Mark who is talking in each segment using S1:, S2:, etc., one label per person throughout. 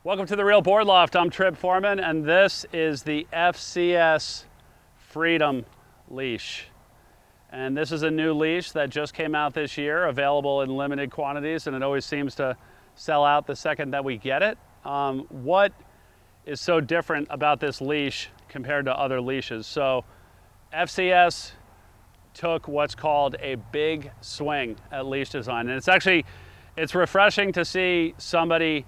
S1: Welcome to the Real Board Loft. I'm Forman, and this is the FCS Freedom Leash. And this is a new leash that just came out this year, available in limited quantities, and it always seems to sell out the second that we get it. What is so different about this leash compared to other leashes? So FCS took what's called a big swing at leash design, and it's refreshing to see somebody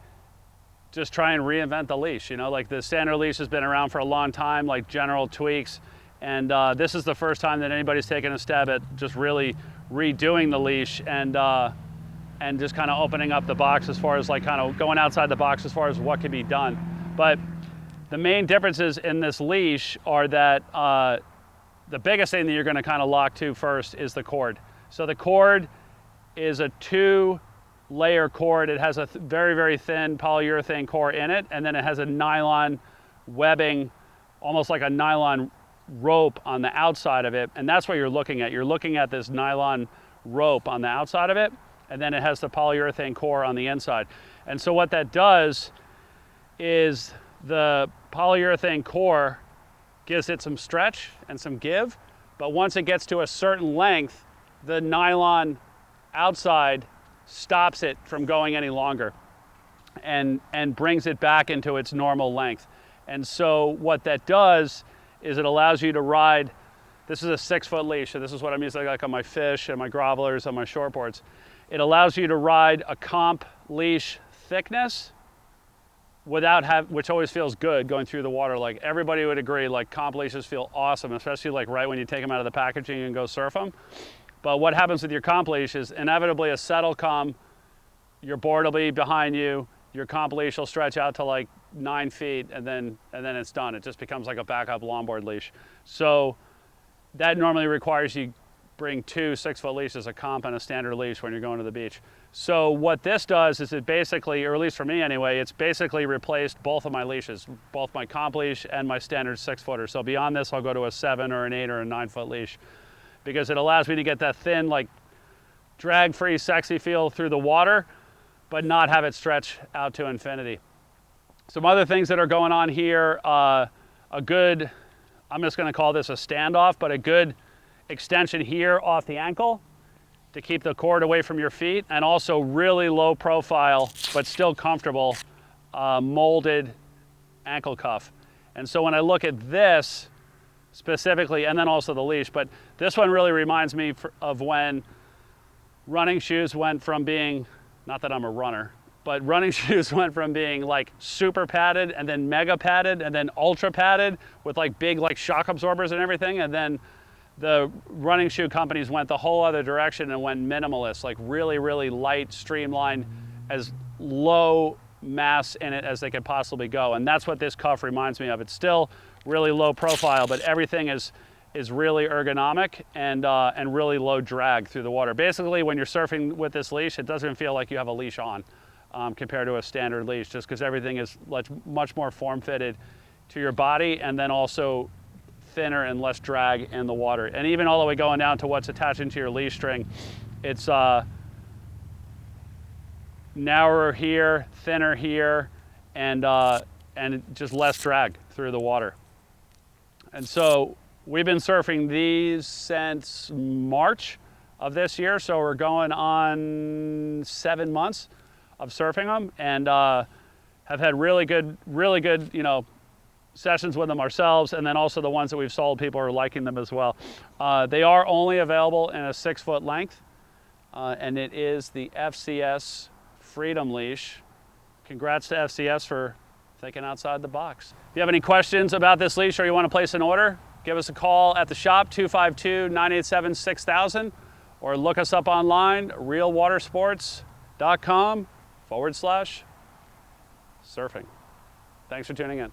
S1: just try and reinvent the leash. You know, like the standard leash has been around for a long time, like general tweaks, and this is the first time that anybody's taken a stab at just really redoing the leash and just kind of opening up the box as far as like kind of going outside the box as far as what can be done. But the main differences in this leash are that the biggest thing that you're going to kind of lock to first is the cord. So the cord is a two-layer cord. It has a very, very thin polyurethane core in it, and then it has a nylon webbing, almost like a nylon rope on the outside of it, and that's what you're looking at. You're looking at this nylon rope on the outside of it, and then it has the polyurethane core on the inside. And so what that does is the polyurethane core gives it some stretch and some give, but once it gets to a certain length, the nylon outside stops it from going any longer and brings it back into its normal length. And so what that does is it allows you to ride, this is a 6-foot leash, so this is what I'm using like on my fish and my grovelers, on my shortboards. It allows you to ride a comp leash thickness which always feels good going through the water. Like everybody would agree, like comp leashes feel awesome, especially like right when you take them out of the packaging and go surf them. But what happens with your comp leash is inevitably a set will come, your board will be behind you, your comp leash will stretch out to like 9 feet, and then it's done. It just becomes like a backup longboard leash. So that normally requires you bring 2 6-foot leashes, a comp and a standard leash when you're going to the beach. So what this does is it basically, or at least for me anyway, it's basically replaced both of my leashes, both my comp leash and my standard 6-footer. So beyond this, I'll go to a 7 or an 8 or a 9-foot leash, because it allows me to get that thin, like drag-free, sexy feel through the water, but not have it stretch out to infinity. Some other things that are going on here, I'm just gonna call this a standoff, but a good extension here off the ankle to keep the cord away from your feet, and also really low profile, but still comfortable, molded ankle cuff. And so when I look at this specifically, and then also the leash, but this one really reminds me of when running shoes went from being, not that I'm a runner, but running shoes went from being like super padded and then mega padded and then ultra padded with like big like shock absorbers and everything, and then the running shoe companies went the whole other direction and went minimalist, like really, really light, streamlined, as low mass in it as they could possibly go. And that's what this cuff reminds me of. It's still really low profile, but everything is really ergonomic and really low drag through the water. Basically, when you're surfing with this leash, it doesn't feel like you have a leash on compared to a standard leash, just because everything is much more form-fitted to your body, and then also thinner and less drag in the water. And even all the way going down to what's attaching to your leash string, it's narrower here, thinner here, and just less drag through the water. And so we've been surfing these since March of this year, so we're going on 7 months of surfing them, and have had really good, you know, sessions with them ourselves, and then also the ones that we've sold, people are liking them as well. They are only available in a 6-foot length, and it is the FCS Freedom Leash. Congrats to FCS for thinking outside the box. If you have any questions about this leash or you want to place an order, give us a call at the shop, 252-987-6000, or look us up online, realwatersports.com/surfing. Thanks for tuning in.